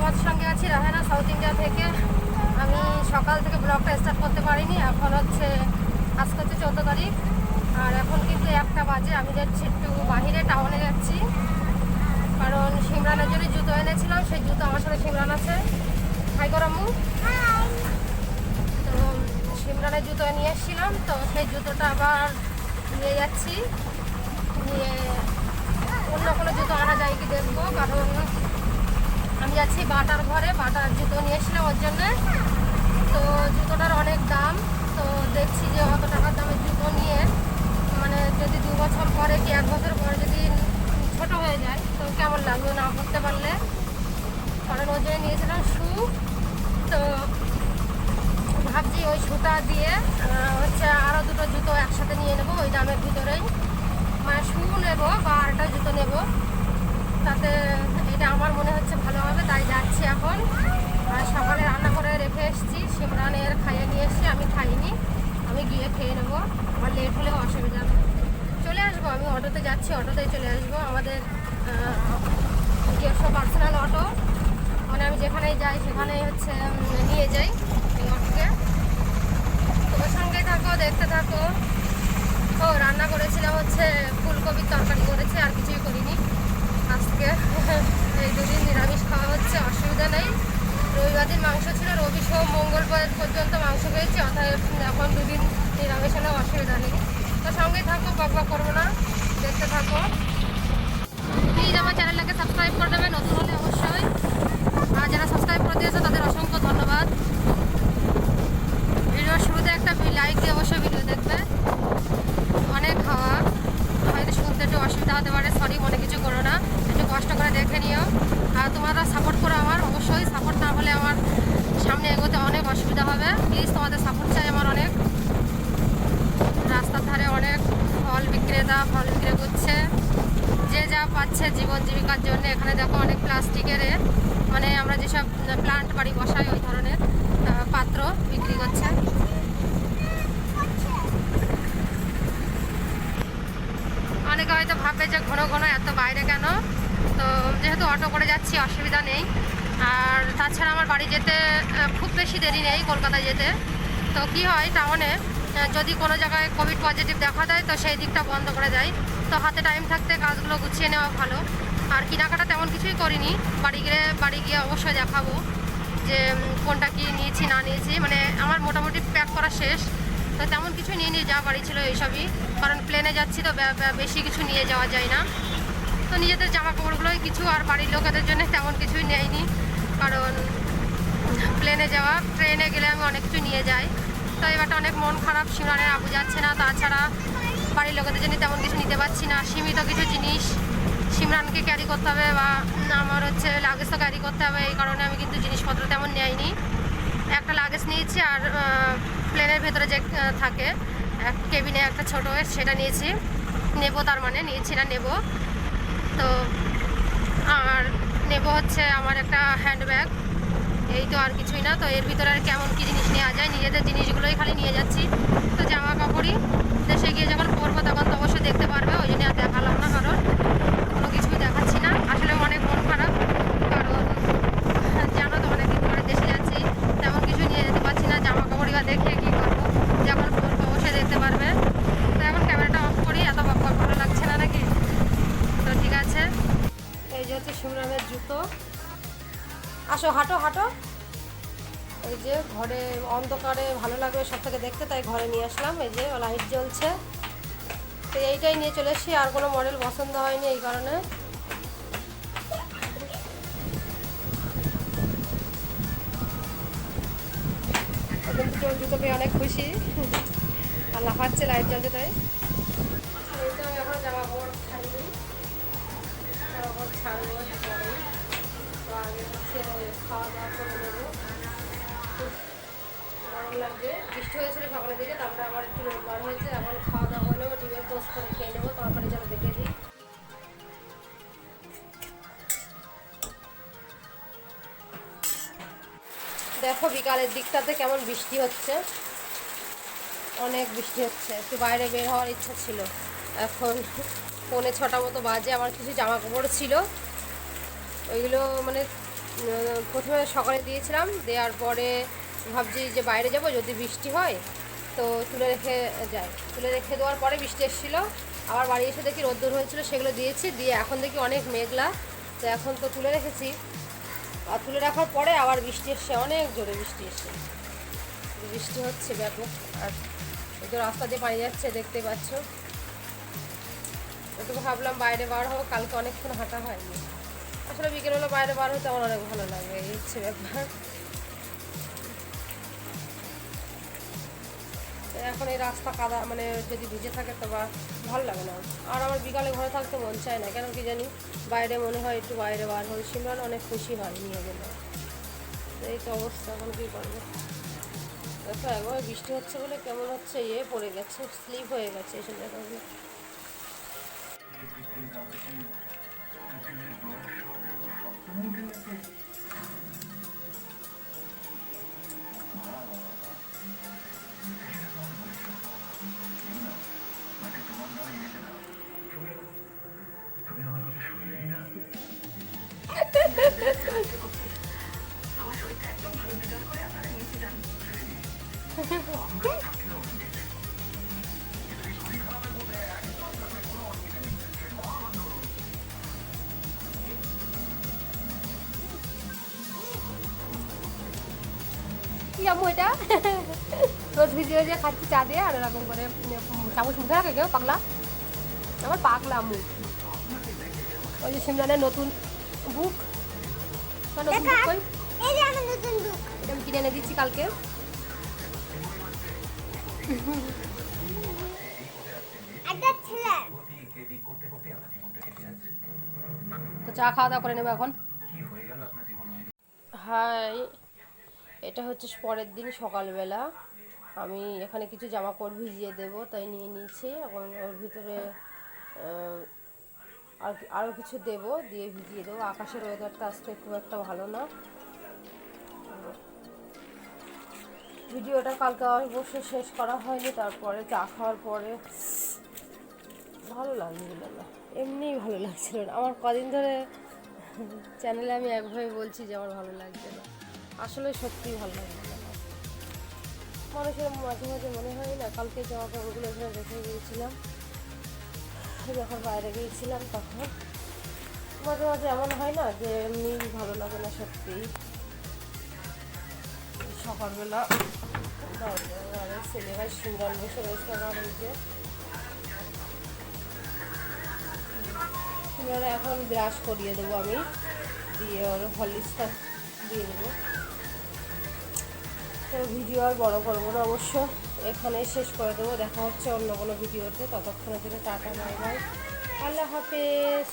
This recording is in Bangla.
তোমাদের সঙ্গে আছি রাহেনা সাউথ ইন্ডিয়া থেকে। আমি সকাল থেকে ব্লগটা স্টার্ট করতে পারিনি। এখন হচ্ছে আজকে হচ্ছে 14 তারিখ, আর এখন কিন্তু 1টা বাজে। আমি যাচ্ছি একটু বাহিরে, টাউনে যাচ্ছি, কারণ সিমরানের জন্য জুতো এনেছিলাম। সেই জুতো আমার সাথে সিমরান আছে। হাই করামু। তো সিমরানের জুতো নিয়ে এসেছিলাম, তো সেই জুতোটা আবার নিয়ে যাচ্ছি। নিয়ে অন্য কোনো জুতো আনা যায় কি দেখবো, কারণ আমি যাচ্ছি বাটার ঘরে। বাটার জুতো নিয়ে এসেছিলাম ওর জন্যে। তো জুতোটার অনেক দাম। তো দেখছি যে অত টাকার দামের জুতো নিয়ে মানে যদি 2 বছর পরে কি 1 বছর পরে যদি ছোটো হয়ে যায় তো কেমন লাগবে না করতে পারলে। কারণ ওর জন্য নিয়েছিলাম শু। তো ভাবছি ওই শুটা দিয়ে হচ্ছে আরও 2টো জুতো একসাথে নিয়ে নেবো ওই দামের ভিতরেই। মানে শু নেবো বা আরেকটা জুতো নেবো, তাতে এটা আমার মনে হচ্ছে ভালো হবে। তাই যাচ্ছি এখন। আর সকালে রান্না করে রেখে এসেছি, সিমরানের খাইয়ে নিয়ে এসেছি। আমি খাইনি, আমি গিয়ে খেয়ে নেবো। আমার লেট হলেও অসুবিধা নেই, চলে আসবো। আমি অটোতে যাচ্ছি, অটোতেই চলে আসবো। আমাদের নিজস্ব পার্সোনাল অটো, মানে আমি যেখানেই যাই সেখানেই হচ্ছে নিয়ে যাই এই অটোকে। তোমার সঙ্গেই থাকো, দেখতে থাকো। ও রান্না করেছিলাম হচ্ছে ফুলকপির তরকারি করেছি, আর কিছুই করিনি আজকে। এই 2 দিন নিরামিষ খাওয়া হচ্ছে, অসুবিধা নেই। রবিবার দিন মাংস ছিল, রবি সোম মঙ্গলবার পর্যন্ত মাংস পেয়েছি, অর্থাৎ এখন 2 দিন নিরামিষ হলেও অসুবিধা নেই। তো সঙ্গেই থাকো, বকবক করবো না, দেখতে থাকো। প্লিজ আমার চ্যানেলটাকে সাবস্ক্রাইব করে দেবে নতুন হলে অবশ্যই। আর যারা সাবস্ক্রাইব করে দিয়েছে তাদের অসংখ্য ধন্যবাদ। ভিডিওর শুরুতে একটা লাইক দিয়ে অবশ্যই ভিডিও দেখবে। অনেক খাওয়া হয়তো শুনতে একটু অসুবিধা হতে পারে, সরি, মনে কিছু করো না, একটু কষ্ট করে দেখে নিও। আর তোমরা সাপোর্ট করো আমার, অবশ্যই। সাপোর্ট না হলে আমার সামনে এগোতে অনেক অসুবিধা হবে। প্লিজ তোমাদের সাপোর্ট চাই আমার অনেক। রাস্তার ধারে অনেক ফল বিক্রেতা ফল বিক্রি করছে, যে যা পাচ্ছে জীবন জীবিকার জন্য। এখানে দেখো অনেক প্লাস্টিকের মানে আমরা যেসব প্লান্ট বাড়ি বসাই ওই ধরনের পাত্র বিক্রি করছে। অনেকে হয়তো ভাববে যে ঘন ঘন এত বাইরে কেন। তো যেহেতু অটো করে যাচ্ছি অসুবিধা নেই। আর তাছাড়া আমার বাড়ি যেতে খুব বেশি দেরি নেই কলকাতায় যেতে। তো কি হয়, টাউনে যদি কোনো জায়গায় কোভিড পজিটিভ দেখা দেয় তো সেই দিকটা বন্ধ করে দেয়। তো হাতে টাইম থাকতে কাজগুলো গুছিয়ে নেওয়া ভালো। আর কেনাকাটা তেমন কিছুই করিনি, বাড়ি গিয়ে অবশ্যই দেখাবো যে কোনটা কি নিয়েছি না নিয়েছি। মানে আমার মোটামুটি প্যাক করা শেষ। তো তেমন কিছু নিয়ে যা বাড়ি ছিল এইসবই, কারণ প্লেনে যাচ্ছি তো বেশি কিছু নিয়ে যাওয়া যায় না। তো নিজেদের জামা কাপড়গুলোই কিছু, আর বাড়ির লোকেদের জন্য তেমন কিছুই নেয়নি, কারণ প্লেনে যাওয়া, ট্রেনে গেলে আমি অনেক কিছু নিয়ে যাই। তো এবারটা অনেক মন খারাপ, সিমরানের আবু যাচ্ছে না। তাছাড়া বাড়ির লোকেদের জন্য তেমন কিছু নিতে পারছি না। সীমিত কিছু জিনিস সিমরানকে ক্যারি করতে হবে, বা আমার হচ্ছে লাগেজ তো ক্যারি করতে হবে। এই কারণে আমি কিন্তু জিনিসপত্র তেমন নেইনি। একটা লাগেজ নিয়েছি, আর প্লেনের ভেতরে যে থাকে কেবিনে একটা ছোটো, সেটা নিয়েছি। নেবো, তার মানে নিয়েছি না, নেব। তো আর নেব হচ্ছে আমার একটা হ্যান্ডব্যাগ, এই তো, আর কিছুই না। তো এর ভিতরে আর কেমন কী জিনিস নেওয়া যায়, নিজেদের জিনিসগুলোই খালি নিয়ে যাচ্ছি। তো জামা কাপড়ই দেশে গিয়ে যখন পরবো তখন তো অবশ্যই দেখতে পারবে, ওই জন্য আর দেখালাম না, কারণ কোনো কিছুই দেখাচ্ছি না। আসলে অনেক মন খারাপ, কারণ জানো তো অনেকদিন পরে দেশে যাচ্ছি, তেমন কিছু নিয়ে যেতে পারছি না। জামা কাপড়ই বা দেখে কী করবো, যখন পরবো অবশ্যই দেখতে পারবে। তো এখন ক্যামেরাটা অফ করি, এত বকবক ভালো লাগছে না নাকি। তো ঠিক আছে, এই যে হচ্ছে সিমরানের জুতো। আসো, হাঁটো হাঁটো। এই যে ঘরে অন্ধকারে ভালো লাগবে সব থেকে দেখতে, তাই ঘরে নিয়ে আসলাম। এই যে লাইট জ্বলছে, তো এইটাই নিয়ে চলে এসেছি। আর কোনো মডেল পছন্দ হয়নি, এই কারণে। জুতো পেয়ে অনেক খুশি, আর লাফাচ্ছে, লাইট জ্বলছে তাই। এই তো আমি এখন জামা কাপড় ছাড়িনি, জামা কাপড় ছাড়বো পরে। তো আগে হচ্ছে খাওয়া দাওয়া করে নেবো। গরম লাগবে, বৃষ্টি হয়েছিল সকালের দিকে, তারপরে আবার একটু রোদ বার হয়েছে। এখন খাওয়া দাওয়া হলেও ডিমের পোস্ট করে খেয়ে নেবো। তরকারি যেন দেখে দিই। দেখো বিকালের দিকটাতে কেমন বৃষ্টি হচ্ছে, অনেক বৃষ্টি হচ্ছে। একটু বাইরে বের হওয়ার ইচ্ছা ছিল। এখন 5:45 মতো বাজে। আমার কিছু জামা কাপড় ছিল, ওইগুলো মানে প্রথমে সকালে দিয়েছিলাম, দেওয়ার পরে ভাবছি যে বাইরে যাব, যদি বৃষ্টি হয় তো তুলে রেখে যাই। তুলে রেখে দেওয়ার পরে বৃষ্টি এসেছিলো, আবার বাড়ি এসে দেখি রোদ্দুর হয়েছিল, সেগুলো দিয়েছি, দিয়ে এখন দেখি অনেক মেঘলা। তো এখন তো তুলে রেখেছি, আর তুলে রাখার পরে আবার বৃষ্টি এসছে, অনেক জোরে বৃষ্টি এসছে, বৃষ্টি হচ্ছে ব্যাপক। আর এই তো রাস্তা দিয়ে পানি যাচ্ছে, দেখতে পাচ্ছ। তো ভাবলাম বাইরে বার হবো, কালকে অনেকক্ষণ হাঁটা হয়নি। আসলে বিকেলবেলা বাইরে বার হতে আমার অনেক ভালো লাগে, এই হচ্ছে ব্যাপার। এখন এই রাস্তা কাদা, মানে যদি ভিজে থাকে তো বা ভালো লাগে না। আর আমার বিকালে ঘরে থাকতে মন চায় না, কেন কি জানি, বাইরে মনে হয় একটু বাইরে বার হই। সিমরান অনেক খুশি হয় নিয়ে গেলে। এই তো অবস্থা, এখন কী করবো। দেখো একবার বৃষ্টি হচ্ছে বলে কেমন হচ্ছে, পড়ে গেছে, স্লিপ হয়ে গেছে এসব জায়গাগুলো। কি আম্মু এটা? রোজ ভিজিয়ে যে খাচ্ছি চা দিয়ে, আর এরকম করে চামচ মুখে রাখে কেউ, পাগলা আমার, পাগলা আম্মু। ওই যে সিমরানের নতুন বুক, নতুন বুক কই, এটা আমি কিনে এনে দিচ্ছি কালকে। তো চা খাওয়া দাওয়া করে নেবো এখন। হাই, এটা হচ্ছে পরের দিন সকালবেলা। আমি এখানে কিছু জামা কাপড় ভিজিয়ে দেবো, তাই নিয়ে নিয়েছি। এখন ওর ভিতরে আর আরও কিছু দেবো, দিয়ে ভিজিয়ে দেবো। আকাশের ওয়েদারটা আজকে খুব একটা ভালো না। ভিডিওটা কালকে অবশ্যই শেষ করা হয়নি, তারপরে চা খাওয়ার পরে ভালো লাগছিল না, এমনিই ভালো লাগছিল না। আমার কদিন ধরে চ্যানেলে আমি একভাবে বলছি যে আমার ভালো লাগছে না, আসলে সত্যিই ভালো লাগছে না। মানুষের মাঝে মাঝে মনে হয় না, কালকে জামা কাপড়গুলো এখানে রেখে গিয়েছিলাম, যখন বাইরে গিয়েছিলাম তখন মাঝে মাঝে এমন হয় না যে এমনি ভালো লাগে না সত্যিই। সকালবেলা ছেলে ভাই সিঙ্গাল বসে রয়েছে আমার দিকে। সিঙ্গারা এখন ব্রাশ করিয়ে দেবো আমি, দিয়ে ওর হরলিক্সটা দিয়ে দেবো। তো ভিডিও আর বড় করবো না, অবশ্য এখানেই শেষ করে দেবো। দেখা হচ্ছে অন্য কোনো ভিডিওতে, ততক্ষণের জন্য টাটা, বাই বাই, আল্লাহ হাফেজ।